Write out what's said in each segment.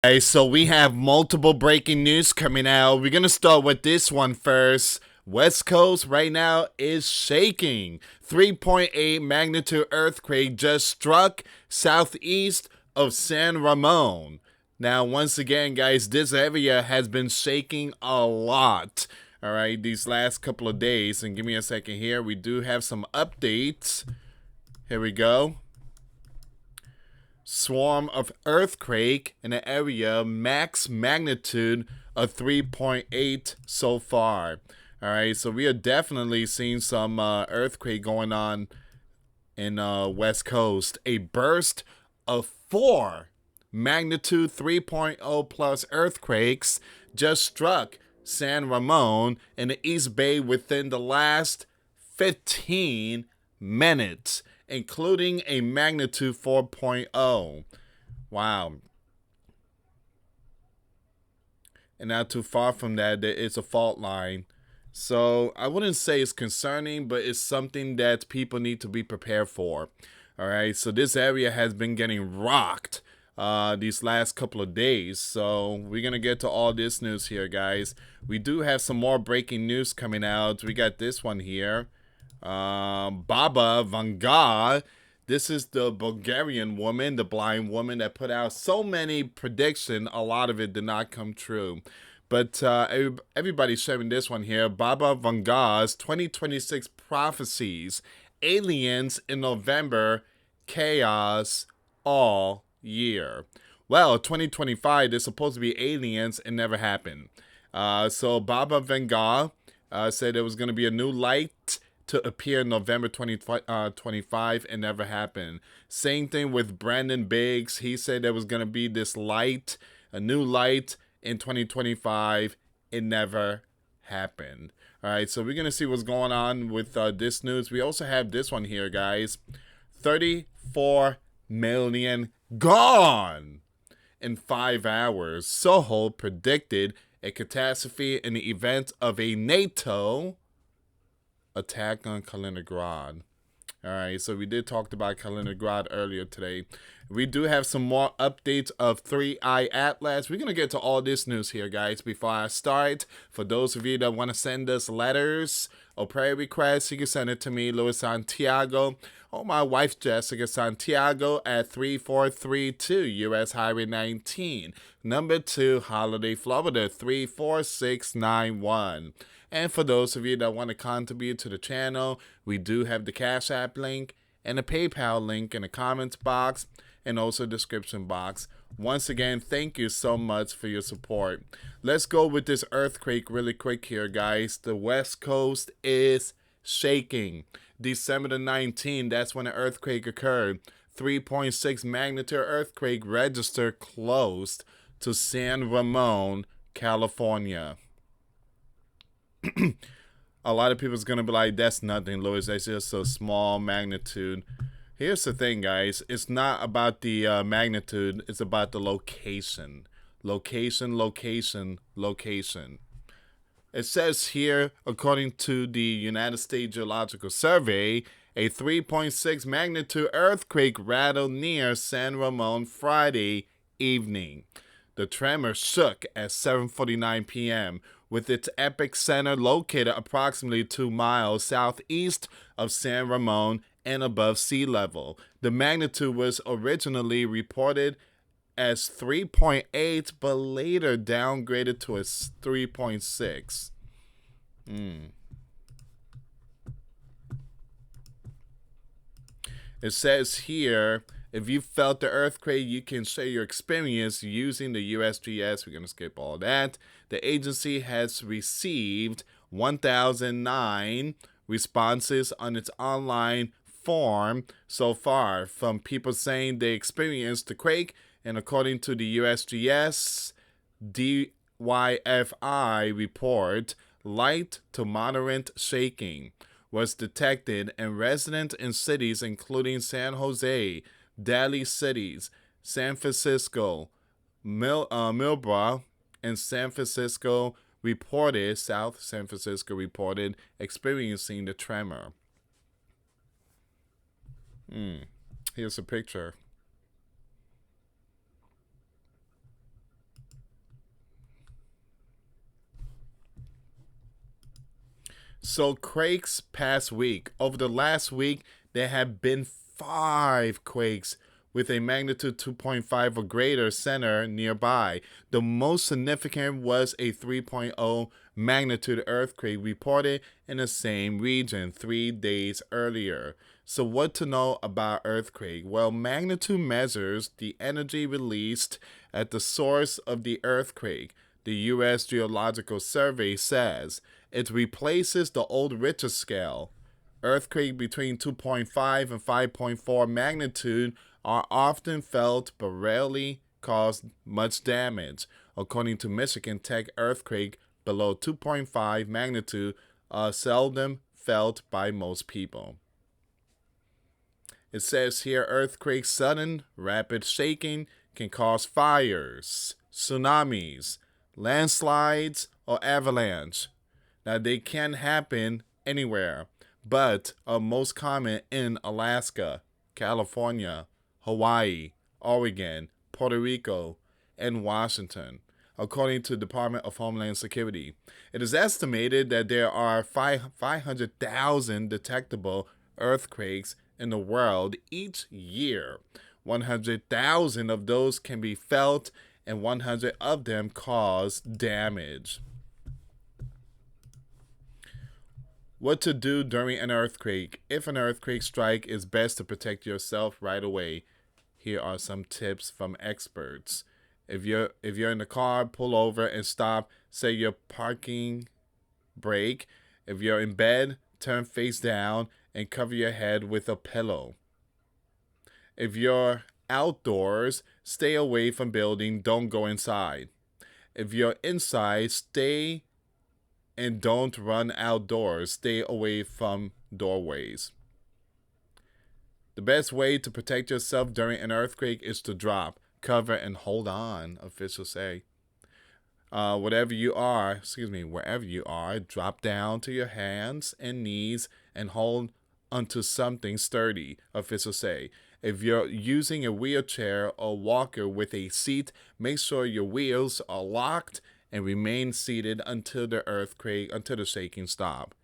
Okay, so we have multiple breaking news coming out. We're going to start with this one first. West Coast right now is shaking. 3.8 magnitude earthquake just struck southeast of San Ramon. Now, once again, guys, this area has been shaking a lot. All right, these last couple of days. And give me a second here. We do have some updates. Here we go. Swarm of earthquake in the area, max magnitude of 3.8 so far. All right, so we are definitely seeing some earthquake going on in West Coast. A burst of 4 magnitude 3.0 plus earthquakes just struck San Ramon in the East Bay within the last 15 minutes, including a magnitude 4.0. Wow. And not too far from that, there is a fault line. So I wouldn't say it's concerning, but it's something that people need to be prepared for. All right, so this area has been getting rocked these last couple of days. So we're going to get to all this news here, guys. We do have some more breaking news coming out. We got this one here. Baba Vanga. This is the Bulgarian woman, the blind woman that put out so many predictions. A lot of it did not come true. But everybody's sharing this one here. Baba Vanga's 2026 prophecies. Aliens in November. Chaos all year. Well, 2025, there's supposed to be aliens. It never happened. So Baba Vanga said there was going to be a new light to appear in November 2025 and never happened. Same thing with Brandon Biggs. He said there was going to be this light, a new light in 2025. It never happened. All right, so we're going to see what's going on with this news. We also have this one here, guys. 34 million gone in 5 hours. Soho predicted a catastrophe in the event of a NATO attack on Kaliningrad. All right, so we did talk about Kaliningrad earlier today. We do have some more updates of 3i Atlas. We're going to get to all this news here, guys. Before I start, for those of you that want to send us letters or prayer requests, you can send it to me, US Santiago, or my wife, Jessica Santiago, at 3432 US Highway 19, number 2, Holiday, Florida, 34691. And for those of you that want to contribute to the channel, we do have the Cash App link and the PayPal link in the comments box and also description box. Once again, thank you so much for your support. Let's go with this earthquake really quick here, guys. The West Coast is shaking. December the 19th, that's when the earthquake occurred. 3.6 magnitude earthquake registered close to San Ramon, California. A lot of people's gonna be like, that's nothing, Louis, that's just a small magnitude. Here's the thing, guys. It's not about the magnitude, it's about the location. Location. It says here, according to the United States Geological Survey, a 3.6 magnitude earthquake rattled near San Ramon Friday evening. The tremor shook at 7:49 p.m., with its epicenter located approximately 2 miles southeast of San Ramon and above sea level. The magnitude was originally reported as 3.8, but later downgraded to a 3.6. It says here, if you felt the earthquake, you can share your experience using the USGS. We're going to skip all that. The agency has received 1,009 responses on its online form so far from people saying they experienced the quake. And according to the USGS DYFI report, light to moderate shaking was detected in residents in cities including San Jose, Daly cities, San Francisco, Millbrook, and South San Francisco reported experiencing the tremor. Here's a picture. So quakes past week. Over the last week, there have been 5 quakes with a magnitude 2.5 or greater center nearby. The most significant was a 3.0 magnitude earthquake reported in the same region 3 days earlier. So what to know about earthquake? Well, magnitude measures the energy released at the source of the earthquake. The US Geological Survey says it replaces the old Richter scale. Earthquakes between 2.5 and 5.4 magnitude are often felt but rarely cause much damage. According to Michigan Tech, earthquake below 2.5 magnitude are seldom felt by most people. It says here earthquakes, sudden, rapid shaking can cause fires, tsunamis, landslides, or avalanche. Now, they can happen anywhere, but are most common in Alaska, California, Hawaii, Oregon, Puerto Rico, and Washington, according to the Department of Homeland Security. It is estimated that there are 500,000 detectable earthquakes in the world each year. 100,000 of those can be felt, and 100 of them cause damage. What to do during an earthquake? If an earthquake strikes, it's best to protect yourself right away. Here are some tips from experts. If you're in the car, pull over and stop. Say your parking brake. If you're in bed, turn face down and cover your head with a pillow. If you're outdoors, stay away from building. Don't go inside. If you're inside, stay and don't run outdoors. Stay away from doorways. The best way to protect yourself during an earthquake is to drop, cover, and hold on, officials say. Wherever you are, drop down to your hands and knees and hold onto something sturdy, officials say. If you're using a wheelchair or walker with a seat, make sure your wheels are locked and remain seated until the shaking stop.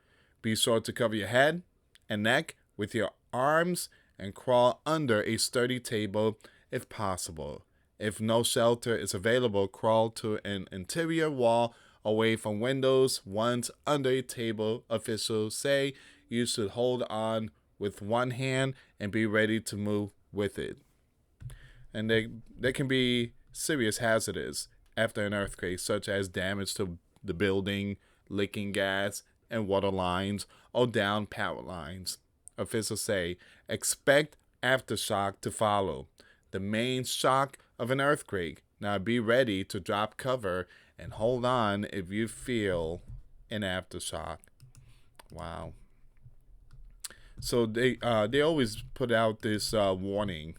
Be sure to cover your head and neck with your arms and crawl under a sturdy table if possible. If no shelter is available, crawl to an interior wall away from windows. Once under a table, officials say you should hold on with one hand and be ready to move with it. And they can be serious hazards after an earthquake, such as damage to the building, leaking gas and water lines, or down power lines. Officials say expect aftershock to follow. The main shock of an earthquake. Now be ready to drop cover and hold on if you feel an aftershock. Wow. So they always put out this warning.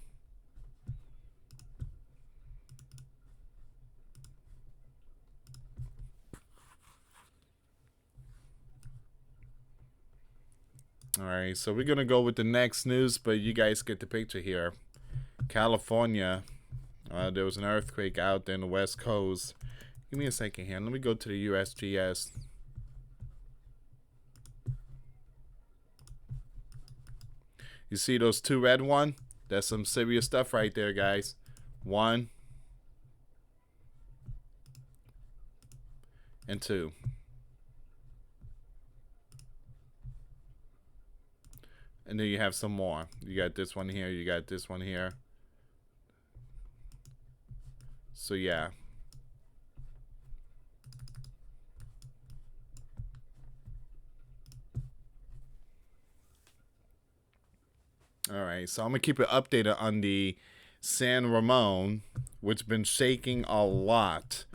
All right, so we're going to go with the next news, but you guys get the picture here. California, there was an earthquake out there in the West Coast. Give me a second here. Let me go to the USGS. You see those two red ones? That's some serious stuff right there, guys. 1 and 2. And then you have some more. You got this one here. You got this one here. So, yeah. All right. So, I'm going to keep you updated on the San Ramon, which has been shaking a lot.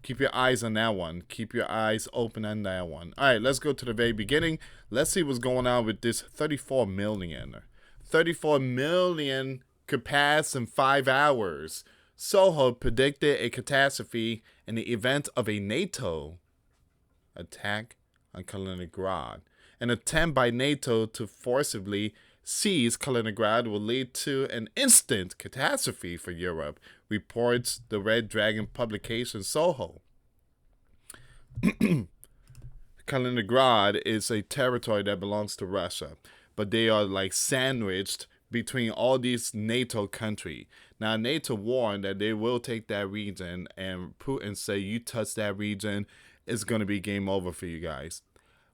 Keep your eyes on that one. Keep your eyes open on that one. All right, let's go to the very beginning. Let's see what's going on with this 34 million. 34 million could pass in 5 hours. Soho predicted a catastrophe in the event of a NATO attack on Kaliningrad. An attempt by NATO to forcibly seize Kaliningrad will lead to an instant catastrophe for Europe, reports the Red Dragon publication Soho. Kaliningrad is a territory that belongs to Russia, but they are like sandwiched between all these NATO countries. Now, NATO warned that they will take that region, and Putin say, you touch that region, it's going to be game over for you guys.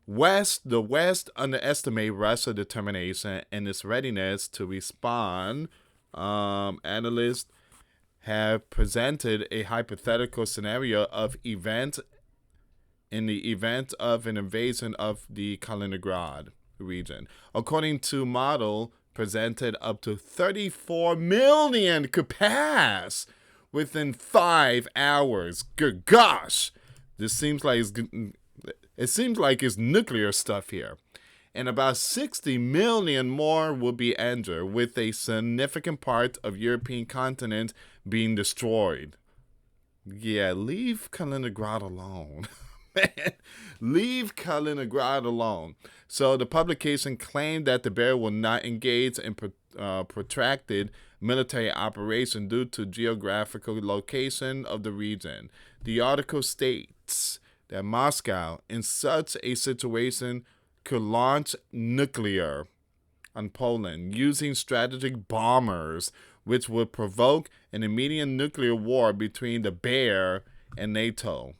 The West underestimate Russia's determination and its readiness to respond. Analysts have presented a hypothetical scenario of in the event of an invasion of the Kaliningrad region. According to model presented, up to 34 million could pass within 5 hours. Good gosh, it seems like it's nuclear stuff here. And about 60 million more will be injured, with a significant part of European continent being destroyed. Yeah, leave Kaliningrad alone. Man, leave Kaliningrad alone. So the publication claimed that the bear will not engage in protracted military operation due to geographical location of the region. The article states that Moscow, in such a situation, could launch nuclear on Poland using strategic bombers, which would provoke an immediate nuclear war between the bear and NATO.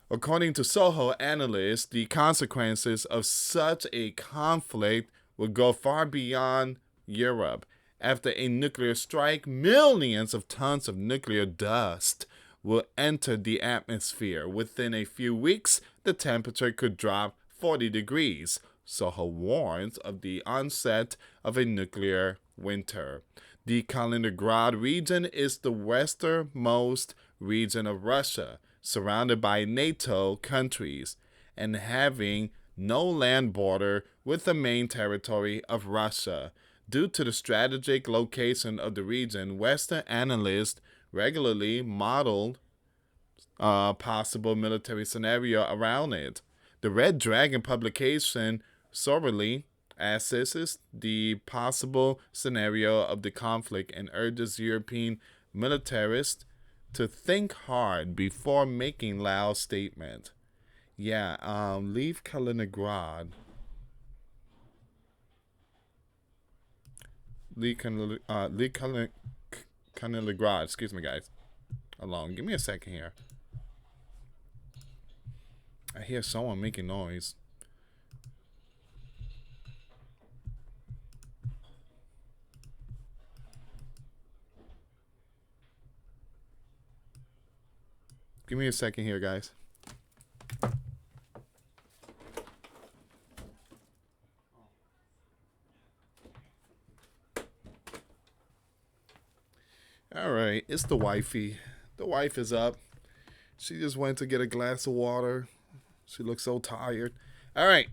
According to Soho analysts, the consequences of such a conflict would go far beyond Europe. After a nuclear strike, millions of tons of nuclear dust will enter the atmosphere. Within a few weeks, the temperature could drop 40 degrees. Soho warns of the onset of a nuclear winter. The Kaliningrad region is the westernmost region of Russia, surrounded by NATO countries and having no land border with the main territory of Russia. Due to the strategic location of the region, Western analysts regularly modeled possible military scenario around it. The Red Dragon publication soberly assesses the possible scenario of the conflict and urges European militarists to think hard before making loud statement. Yeah, leave Kaliningrad. Leave Kaliningrad, excuse me, guys, alone. Give me a second here. I hear someone making noise. Give me a second here, guys. All right, it's the wifey. The wife is up. She just went to get a glass of water. She looks so tired. All right,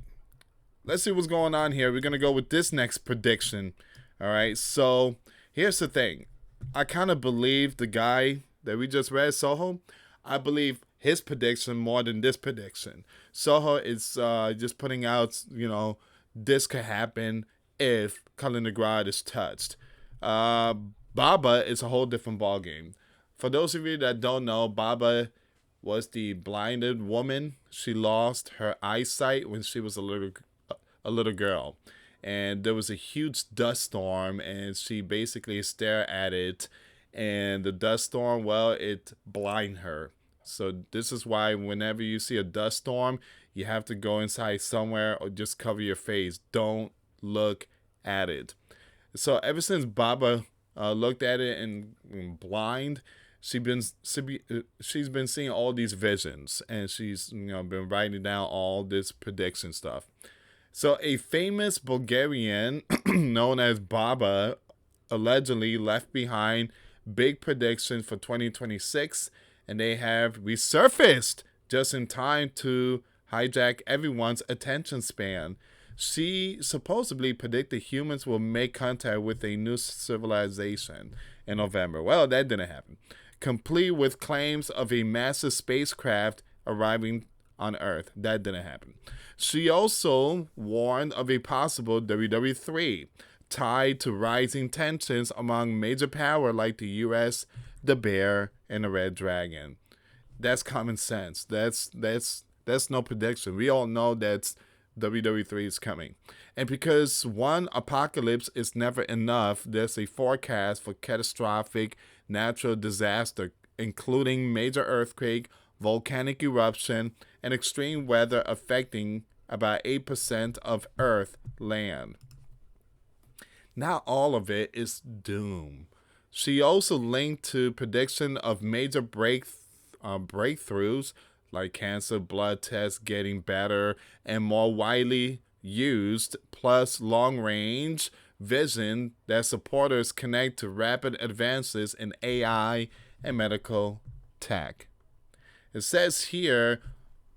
let's see what's going on here. We're going to go with this next prediction. All right, so here's the thing. I kind of believe the guy that we just read, Soho. I believe his prediction more than this prediction. Soho is just putting out, this could happen if Kaliningrad is touched. Baba is a whole different ballgame. For those of you that don't know, Baba was the blinded woman. She lost her eyesight when she was a little girl. And there was a huge dust storm, and she basically stared at it. And the dust storm, well, it blinded her. So this is why whenever you see a dust storm, you have to go inside somewhere or just cover your face. Don't look at it. So ever since Baba looked at it and blind, she's been seeing all these visions, and she's been writing down all this prediction stuff. So a famous Bulgarian known as Baba allegedly left behind big predictions for 2026, and they have resurfaced just in time to hijack everyone's attention span. She supposedly predicted humans will make contact with a new civilization in November. Well, that didn't happen. Complete with claims of a massive spacecraft arriving on Earth. That didn't happen. She also warned of a possible WW3 tied to rising tensions among major power like the US, the Bear, and the Red Dragon. That's common sense. That's That's no prediction. We all know that WW3 is coming. And because one apocalypse is never enough, there's a forecast for catastrophic natural disaster, including major earthquake, volcanic eruption, and extreme weather affecting about 8% of Earth land. Not all of it is doom. She also linked to prediction of major breakthroughs like cancer blood tests getting better and more widely used, plus long range vision that supporters connect to rapid advances in AI and medical tech. It says here,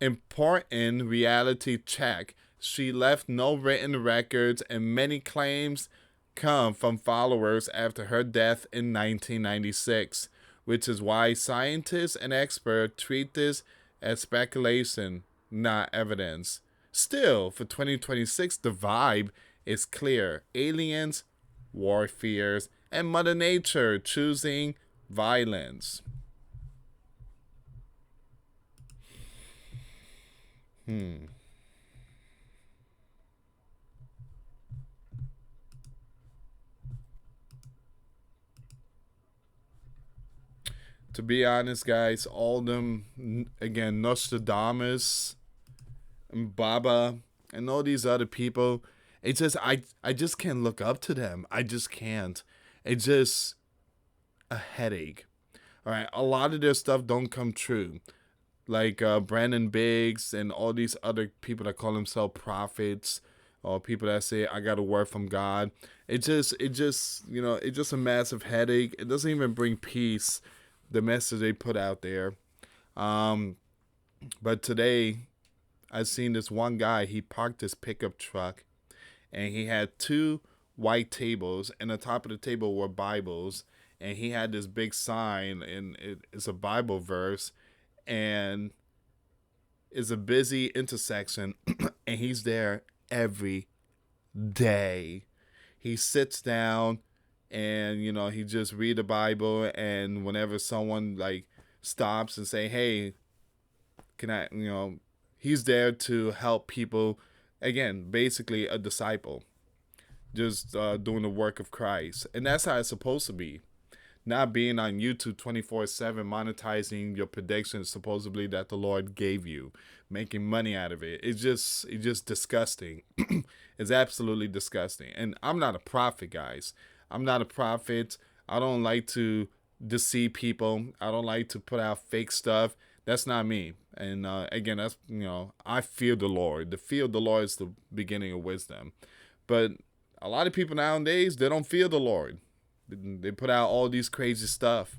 important reality check. She left no written records, and many claims come from followers after her death in 1996, which is why scientists and experts treat this as speculation, not evidence. Still, for 2026, the vibe is clear. Aliens, war fears, and Mother Nature choosing violence. To be honest, guys, all them, again, Nostradamus, and Baba, and all these other people, it's just, I just can't look up to them. I just can't. It's just a headache. All right, a lot of their stuff don't come true. Like Brandon Biggs and all these other people that call themselves prophets, or people that say I got a word from God. It's just a massive headache. It doesn't even bring peace. The message they put out there. But today, I seen this one guy. He parked his pickup truck, and he had two white tables, and on top of the table were Bibles, and he had this big sign, and it's a Bible verse, and it's a busy intersection, and he's there every day. He sits down, and he just read the Bible, and whenever someone like stops and say, hey, can I, he's there to help people. Again, basically a disciple, just doing the work of Christ. And that's how it's supposed to be. Not being on YouTube 24/7, monetizing your predictions supposedly that the Lord gave you, making money out of it. It's just disgusting. It's absolutely disgusting. And I'm not a prophet, guys. I'm not a prophet. I don't like to deceive people. I don't like to put out fake stuff. That's not me. And again, that's, I fear the Lord. The fear of the Lord is the beginning of wisdom. But a lot of people nowadays, they don't fear the Lord. They put out all these crazy stuff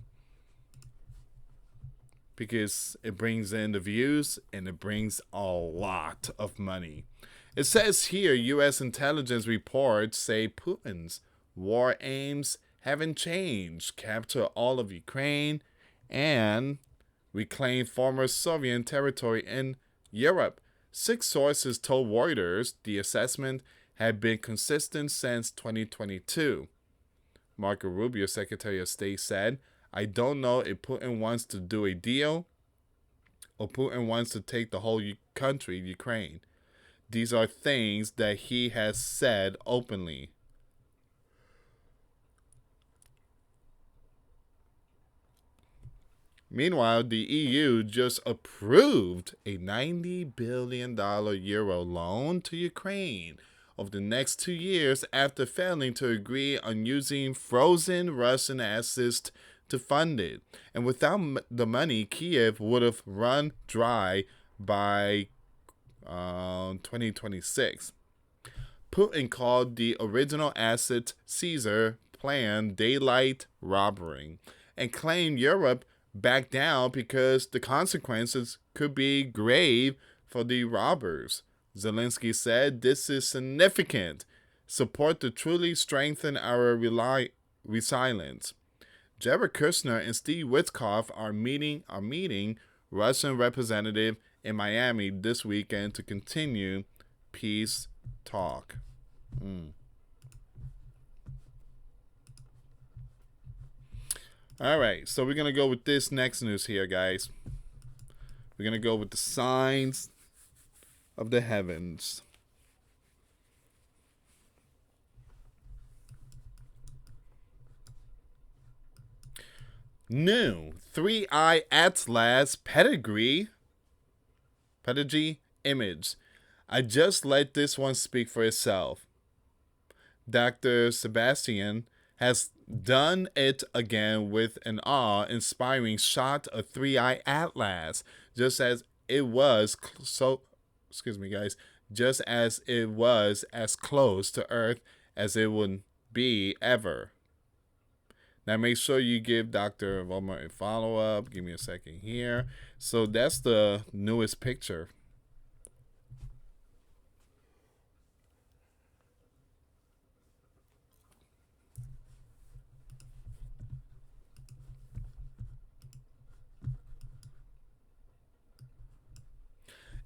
because it brings in the views and it brings a lot of money. It says here, US intelligence reports say Putin's war aims haven't changed. Capture all of Ukraine and reclaim former Soviet territory in Europe. 6 sources told Reuters the assessment had been consistent since 2022. Marco Rubio, Secretary of State, said, I don't know if Putin wants to do a deal or Putin wants to take the whole country, Ukraine. These are things that he has said openly. Meanwhile, the EU just approved a $90 billion euro loan to Ukraine over the next 2 years after failing to agree on using frozen Russian assets to fund it. And without the money, Kiev would have run dry by 2026. Putin called the original asset Caesar plan daylight robbery and claimed Europe backed down because the consequences could be grave for the robbers. Zelensky said, this is significant support to truly strengthen our resilience. Jared Kushner and Steve Witkoff are meeting Russian representative in Miami this weekend to continue peace talk. All right, so we're going to go with this next news here, guys. We're going to go with the signs of the heavens. New 3-eye atlas pedigree image. I just let this one speak for itself. Dr. Sebastian has done it again with an awe-inspiring shot of 3-eye atlas, just as it was excuse me guys, just as it was as close to Earth as it would be ever. Now make sure you give Dr. Vollmer a follow-up. Give me a second here. So that's the newest picture.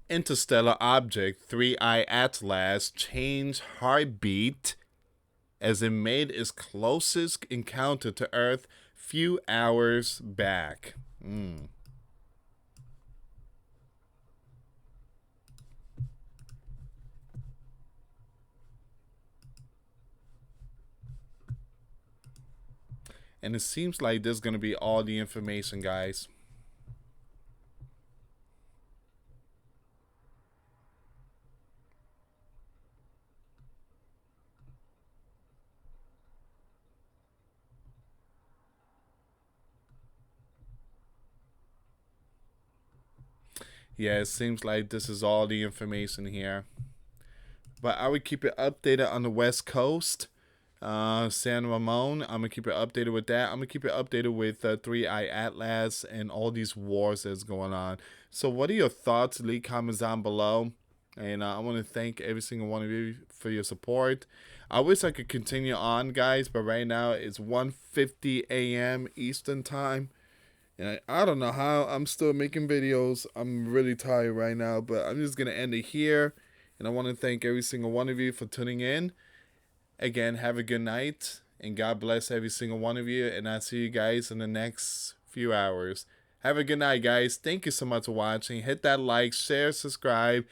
Interstellar object 3-eye atlas changed heartbeat as it made its closest encounter to Earth few hours back. And it seems like there's going to be all the information, guys. Yeah, it seems like this is all the information here. But I would keep it updated on the West Coast. San Ramon, I'm going to keep it updated with that. I'm going to keep it updated with 3-eye atlas and all these wars that's going on. So what are your thoughts? Leave comments down below. And I want to thank every single one of you for your support. I wish I could continue on, guys, but right now it's 1:50 a.m. Eastern time. And I don't know how I'm still making videos. I'm really tired right now, but I'm just going to end it here. And I want to thank every single one of you for tuning in. Again, have a good night, and God bless every single one of you, and I'll see you guys in the next few hours. Have a good night, guys. Thank you so much for watching. Hit that like, share, subscribe,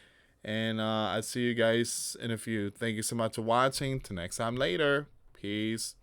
and I'll see you guys in a few. Thank you so much for watching. Till next time later. Peace.